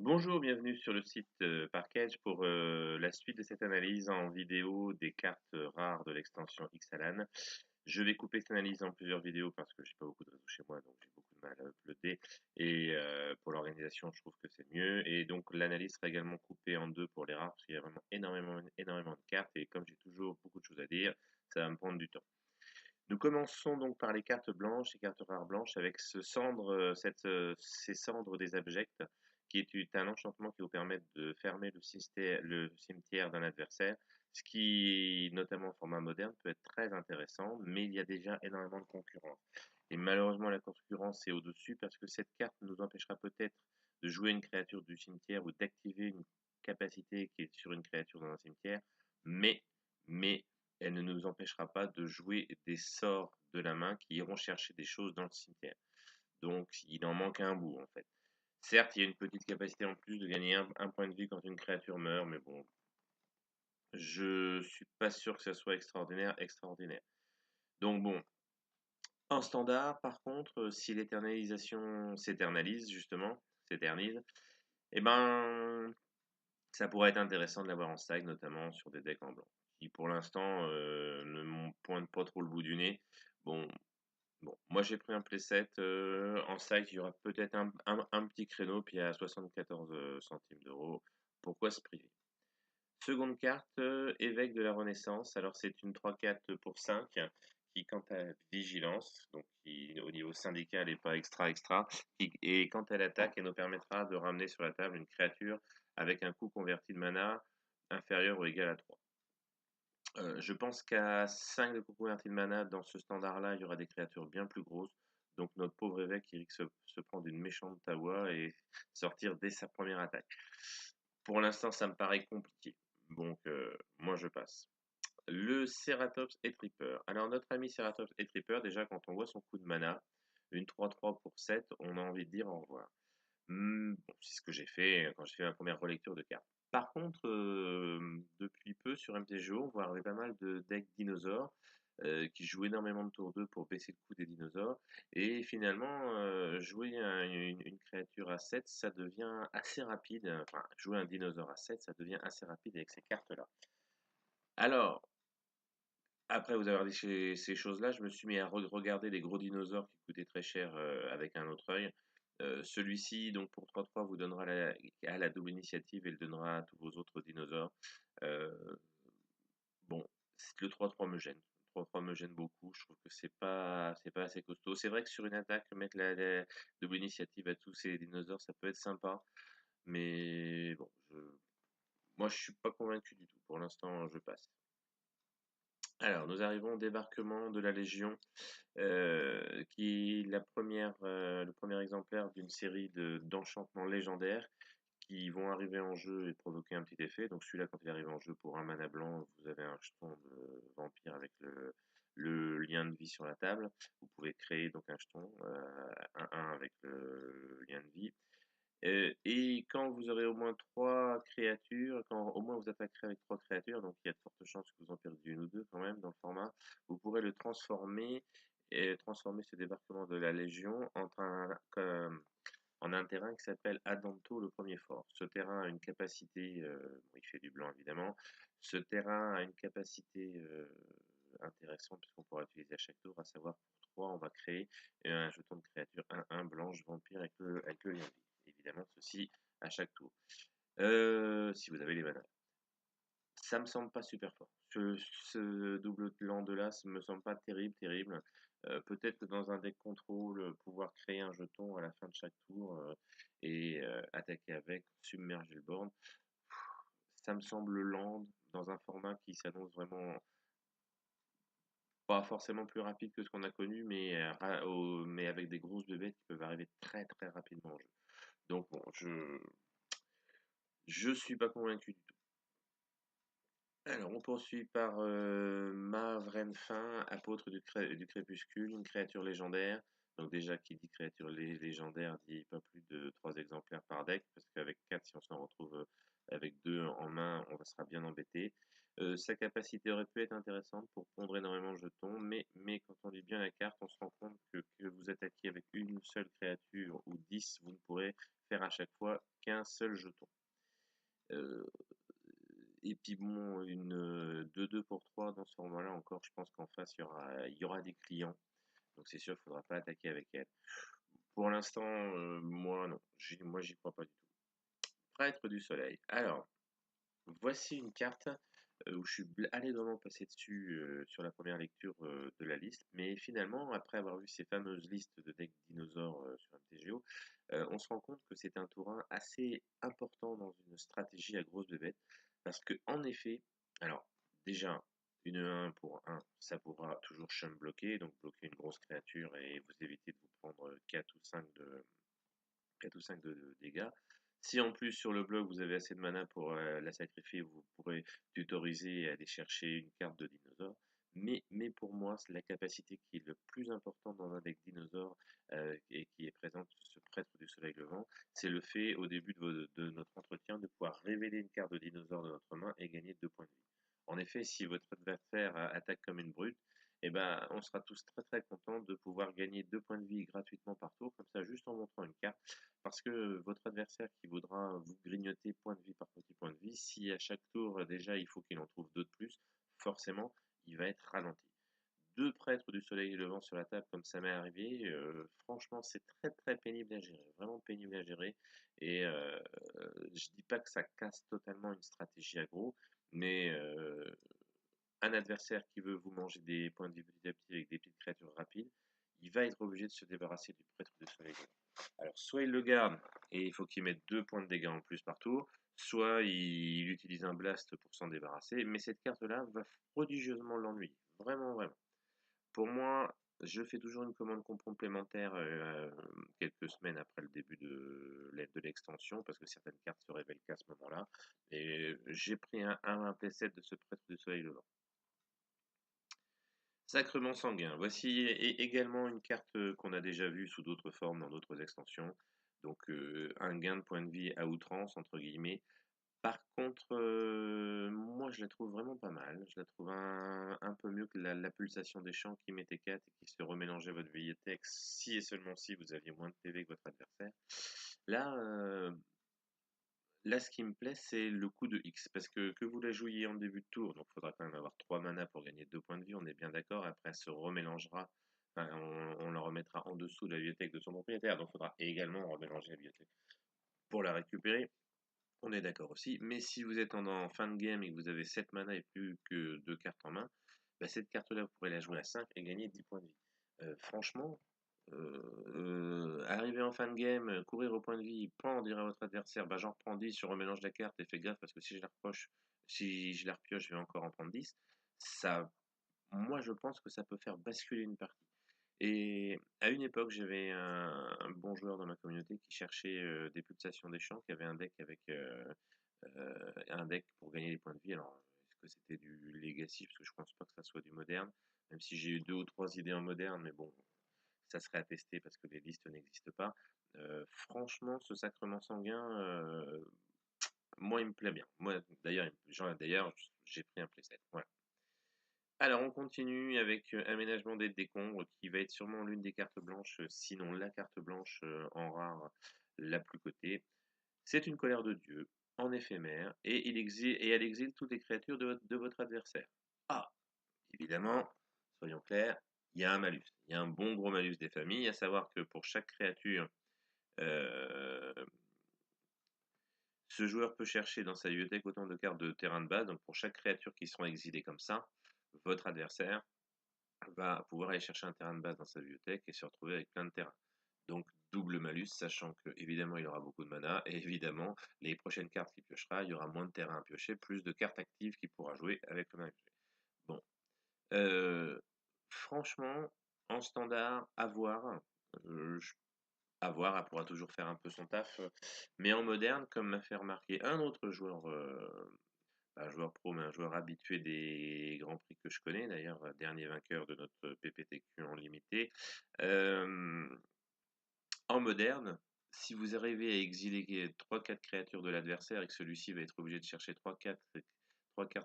Bonjour, bienvenue sur le site Parkage pour la suite de cette analyse en vidéo des cartes rares de l'extension Xalan. Je vais couper cette analyse en plusieurs vidéos parce que j'ai pas beaucoup de réseau chez moi, donc j'ai beaucoup de mal à uploader. Et pour l'organisation, je trouve que c'est mieux. Et donc l'analyse sera également coupée en deux pour les rares parce qu'il y a vraiment énormément de cartes. Et comme j'ai toujours beaucoup de choses à dire, ça va me prendre du temps. Nous commençons donc par les cartes blanches, les cartes rares blanches, avec ces cendres des abjects, qui est un enchantement qui vous permet de fermer le cimetière d'un adversaire, ce qui, notamment en format moderne, peut être très intéressant, mais il y a déjà énormément de concurrence. Et malheureusement, la concurrence est au-dessus parce que cette carte nous empêchera peut-être de jouer une créature du cimetière ou d'activer une capacité qui est sur une créature dans un cimetière, mais elle ne nous empêchera pas de jouer des sorts de la main qui iront chercher des choses dans le cimetière. Donc il en manque un bout en fait. Certes, il y a une petite capacité en plus de gagner un point de vie quand une créature meurt, mais bon, je suis pas sûr que ça soit extraordinaire. Donc bon, en standard, par contre, si l'éternalisation s'éternise, eh ben, ça pourrait être intéressant de l'avoir en stack, notamment sur des decks en blanc, qui pour l'instant ne m'ont pointe pas trop le bout du nez. Bon, moi j'ai pris un playset en stack, il y aura peut-être un petit créneau, puis à 74 centimes d'euros. Pourquoi se priver? Seconde carte, évêque de la Renaissance. Alors c'est une 3/4 pour 5 qui, quant à vigilance, donc qui au niveau syndical n'est pas extra, et quand elle attaque, elle nous permettra de ramener sur la table une créature avec un coût converti de mana inférieur ou égal à 3. Je pense qu'à 5 de coût converti de mana, dans ce standard-là, il y aura des créatures bien plus grosses. Donc notre pauvre évêque il risque se prendre une méchante tawa et sortir dès sa première attaque. Pour l'instant, ça me paraît compliqué. Donc, moi, je passe. Le Ceratops et Tripper. Alors, notre ami Ceratops et Tripper, déjà, quand on voit son coup de mana, une 3/3 pour 7, on a envie de dire au revoir. Bon, c'est ce que j'ai fait quand j'ai fait ma première relecture de cartes. Par contre, depuis peu sur MTGO, on voit arriver pas mal de decks dinosaures qui jouent énormément de tour 2 pour baisser le coût des dinosaures. Et finalement, jouer une créature à 7, ça devient assez rapide. Enfin, jouer un dinosaure à 7, ça devient assez rapide avec ces cartes-là. Alors, après vous avoir dit ces choses-là, je me suis mis à regarder les gros dinosaures qui coûtaient très cher avec un autre œil. Celui-ci, donc pour 3/3, vous donnera à la double initiative et le donnera à tous vos autres dinosaures. Euh, bon, le 3/3 me gêne. Le 3/3 me gêne beaucoup. Je trouve que c'est pas assez costaud. C'est vrai que sur une attaque, mettre la double initiative à tous ces dinosaures, ça peut être sympa. Mais bon, moi je suis pas convaincu du tout. Pour l'instant, je passe. Alors, nous arrivons au débarquement de la Légion, qui est le premier exemplaire d'une série d'enchantements légendaires qui vont arriver en jeu et provoquer un petit effet. Donc celui-là, quand il arrive en jeu pour un mana blanc, vous avez un jeton de vampire avec le lien de vie sur la table. Vous pouvez créer donc un jeton 1/1 avec le lien de vie. Et quand vous aurez au moins trois créatures, quand au moins vous attaquerez avec trois créatures, donc il y a de fortes chances que vous en perdiez une ou deux quand même dans le format, vous pourrez le transformer et transformer ce débarquement de la Légion en un terrain qui s'appelle Adanto le premier fort. Ce terrain a une capacité, bon, il fait du blanc évidemment, ce terrain a une capacité intéressante puisqu'on pourra l'utiliser à chaque tour, à savoir pour 3 on va créer un jeton de créature 1/1 blanche vampire avec le lien de vie. Évidemment, ceci à chaque tour. Si vous avez les manas. Ça me semble pas super fort. Ce double land de là, ça me semble pas terrible. Peut-être que dans un deck contrôle, pouvoir créer un jeton à la fin de chaque tour et attaquer avec, submerger le board, ça me semble land dans un format qui s'annonce vraiment pas forcément plus rapide que ce qu'on a connu, mais avec des grosses bébêtes qui peuvent arriver très rapidement en jeu. Donc bon, je suis pas convaincu du tout. Alors, on poursuit par Mavrenfin, apôtre du crépuscule, une créature légendaire. Donc déjà, qui dit créature légendaire dit pas plus de 3 exemplaires par deck, parce qu'avec 4, si on s'en retrouve avec 2 en main, on sera bien embêté. Sa capacité aurait pu être intéressante pour pondre énormément de jetons, mais quand on lit bien la carte, on se rend compte que vous attaquez avec une seule créature ou 10, vous ne pourrez faire à chaque fois qu'un seul jeton. Euh, et puis bon, une 2-2 pour 3 dans ce format-là encore, je pense qu'en face, il y aura des clients. Donc c'est sûr, il ne faudra pas attaquer avec elle. Pour l'instant, moi non, moi j'y crois pas du tout. Prêtre du soleil. Alors, voici une carte où je suis allègrement passé dessus sur la première lecture de la liste, mais finalement, après avoir vu ces fameuses listes de decks dinosaures sur MTGO, on se rend compte que c'est un tour 1 assez important dans une stratégie à grosse bébête, parce que en effet, alors déjà, une 1 pour 1, ça pourra toujours chum bloquer, donc bloquer une grosse créature et vous éviter de vous prendre 4 ou 5 de dégâts. Si en plus sur le bloc vous avez assez de mana pour la sacrifier, vous pourrez tutoriser et aller chercher une carte de dinosaure. Mais pour moi, c'est la capacité qui est le plus importante dans un deck dinosaure et qui est présente sur ce prêtre du soleil levant, c'est le fait au début de notre entretien de pouvoir révéler une carte de dinosaure de notre main et gagner 2 points de vie. En effet, si votre adversaire attaque comme une brute, eh ben, on sera tous très très contents de pouvoir gagner 2 points de vie gratuitement par tour, comme ça juste en montrant une carte. Parce que votre adversaire qui voudra vous grignoter point de vie par petit point de vie, si à chaque tour déjà il faut qu'il en trouve 2 de plus, forcément il va être ralenti. 2 prêtres du soleil levant sur la table comme ça m'est arrivé, franchement c'est très très pénible à gérer, vraiment pénible à gérer. Et je dis pas que ça casse totalement une stratégie aggro, mais un adversaire qui veut vous manger des points de vie petit à petit avec des petites créatures rapides, il va être obligé de se débarrasser du prêtre du soleil levant. Alors, soit il le garde et il faut qu'il mette 2 points de dégâts en plus par tour, soit il utilise un blast pour s'en débarrasser, mais cette carte-là va prodigieusement l'ennuyer. Vraiment, vraiment. Pour moi, je fais toujours une commande complémentaire quelques semaines après le début de l'extension, parce que certaines cartes se révèlent qu'à ce moment-là. Et j'ai pris un playset de ce prêtre du soleil levant. Sacrement sanguin. Voici également une carte qu'on a déjà vue sous d'autres formes dans d'autres extensions. Donc un gain de points de vie à outrance, entre guillemets. Par contre, moi je la trouve vraiment pas mal. Je la trouve un peu mieux que la pulsation des champs qui mettait 4 et qui se remélangeait votre bibliothèque si et seulement si vous aviez moins de PV que votre adversaire. Là, Là, ce qui me plaît, c'est le coup de X, parce que vous la jouiez en début de tour, donc il faudra quand même avoir 3 mana pour gagner 2 points de vie, on est bien d'accord. Après, elle se remélangera, enfin, on la remettra en dessous de la bibliothèque de son propriétaire, donc il faudra également remélanger la bibliothèque pour la récupérer. On est d'accord aussi. Mais si vous êtes en fin de game et que vous avez 7 mana et plus que 2 cartes en main, bah, cette carte-là, vous pourrez la jouer à 5 et gagner 10 points de vie. Franchement, arriver en fin de game, courir au point de vie, pan, dire à votre adversaire, bah, j'en reprends 10, je remélange la carte et fais gaffe parce que si je la repioche, je vais encore en prendre 10. Ça, moi, je pense que ça peut faire basculer une partie. Et à une époque, j'avais un bon joueur dans ma communauté qui cherchait des pulsations des champs, qui avait un deck avec un deck pour gagner les points de vie. Alors, est-ce que c'était du Legacy? Parce que je pense pas que ça soit du moderne, même si j'ai eu 2 ou 3 idées en moderne, mais bon, ça serait à tester parce que les listes n'existent pas. Franchement, ce sacrement sanguin, moi, il me plaît bien. Moi, d'ailleurs, j'ai pris un playset. Voilà. Alors, on continue avec Aménagement des décombres, qui va être sûrement l'une des cartes blanches, sinon la carte blanche en rare la plus cotée. C'est une colère de Dieu, en éphémère, et elle exile toutes les créatures de votre adversaire. Ah, évidemment, soyons clairs, il y a un malus. Il y a un bon gros malus des familles, à savoir que pour chaque créature, euh, ce joueur peut chercher dans sa bibliothèque autant de cartes de terrain de base. Donc pour chaque créature qui seront exilées comme ça, votre adversaire va pouvoir aller chercher un terrain de base dans sa bibliothèque et se retrouver avec plein de terrains. Donc double malus, sachant que évidemment il aura beaucoup de mana, et évidemment les prochaines cartes qu'il piochera, il y aura moins de terrain à piocher, plus de cartes actives qu'il pourra jouer avec le mana. Bon, euh, franchement, en standard, à voir. À voir, elle pourra toujours faire un peu son taf. Mais en moderne, comme m'a fait remarquer un autre joueur pas un joueur pro, mais un joueur habitué des grands prix que je connais, d'ailleurs, dernier vainqueur de notre PPTQ en limité. Euh, En moderne, si vous arrivez à exiler 3-4 créatures de l'adversaire et que celui-ci va être obligé de chercher 3 cartes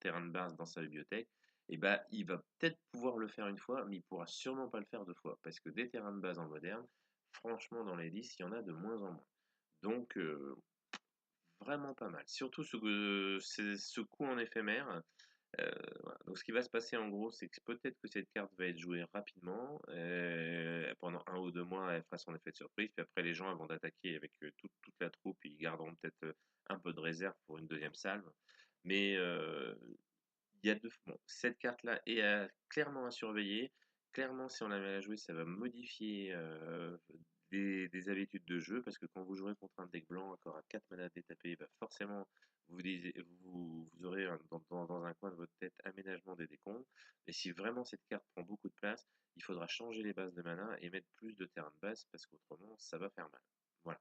terrain de base dans sa bibliothèque, et ben, il va peut-être pouvoir le faire une fois, mais il pourra sûrement pas le faire deux fois. Parce que des terrains de base en moderne, franchement, dans les listes, il y en a de moins en moins. Donc, vraiment pas mal. Surtout ce coup en éphémère. Voilà. Donc ce qui va se passer en gros, c'est que peut-être que cette carte va être jouée rapidement, pendant 1 ou 2 mois, elle fera son effet de surprise, puis après les gens avant d'attaquer avec toute la troupe, ils garderont peut-être un peu de réserve pour une deuxième salve. Mais il y a bon, cette carte-là est clairement à surveiller. Clairement, si on la met à jouer, ça va modifier des habitudes de jeu, parce que quand vous jouerez contre un deck blanc encore à 4 mana détapés, bah forcément, vous aurez dans un coin de votre tête aménagement des décombres. Et si vraiment cette carte prend beaucoup de place, il faudra changer les bases de mana et mettre plus de terrain de base, parce qu'autrement, ça va faire mal. Voilà.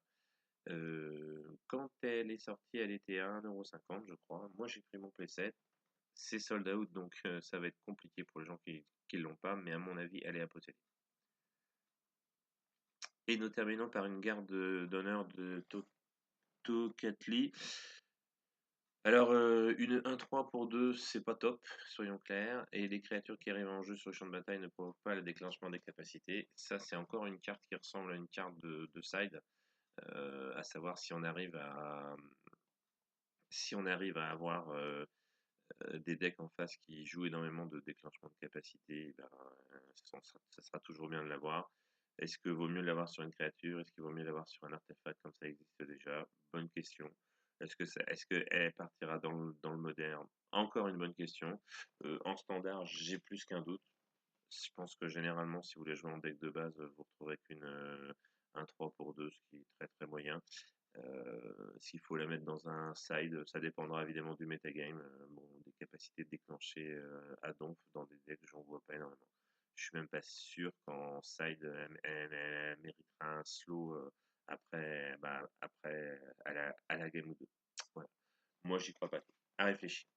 Quand elle est sortie, elle était à 1,50 € je crois. Moi, j'ai pris mon playset. C'est sold out, donc ça va être compliqué pour les gens qui l'ont pas, mais à mon avis, elle est à posséder. Et nous terminons par une garde d'honneur de Tocatli. Alors, une 1-3 pour 2, c'est pas top, soyons clairs. Et les créatures qui arrivent en jeu sur le champ de bataille ne provoquent pas le déclenchement des capacités. Ça, c'est encore une carte qui ressemble à une carte de side, à savoir si on arrive à avoir des decks en face qui jouent énormément de déclenchement de capacité, eh ben, ça sera toujours bien de l'avoir. Est-ce que vaut mieux l'avoir sur une créature? Est-ce qu'il vaut mieux l'avoir sur un artefact comme ça existe déjà? Bonne question. Est-ce qu'elle partira dans le moderne? Encore une bonne question. En standard, j'ai plus qu'un doute. Je pense que généralement, si vous voulez jouer en deck de base, vous retrouverez un 3 pour 2, ce qui est très très moyen. S'il faut la mettre dans un side, ça dépendra évidemment du metagame. Bon, des capacités de déclencher à donf dans des decks, j'en vois pas énormément. Je suis même pas sûr qu'en side, elle méritera un slow après à la game ou deux. Voilà. Moi, j'y crois pas trop. À réfléchir.